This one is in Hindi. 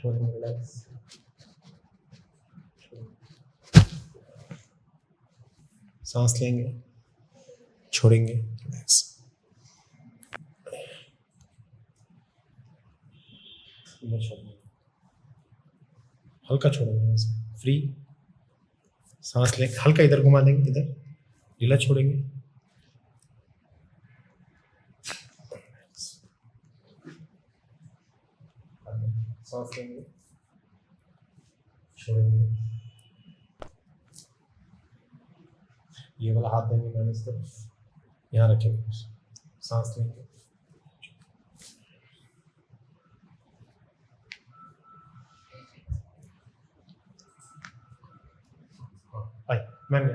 छोड़ेंगे, रिलैक्स। सांस लेंगे, छोड़ेंगे, रिलैक्स। छोड़ेंगे, हल्का छोड़ेंगे, फ्री। सांस लें, हल्का इधर घुमा देंगे, इधर ढीला छोड़ेंगे। सांस लेंगे, छोड़ेंगे। ये वाला हाथ देंगे मैंने इस तरफ, यहाँ रखेंगे। सांस लेंगे, मैंने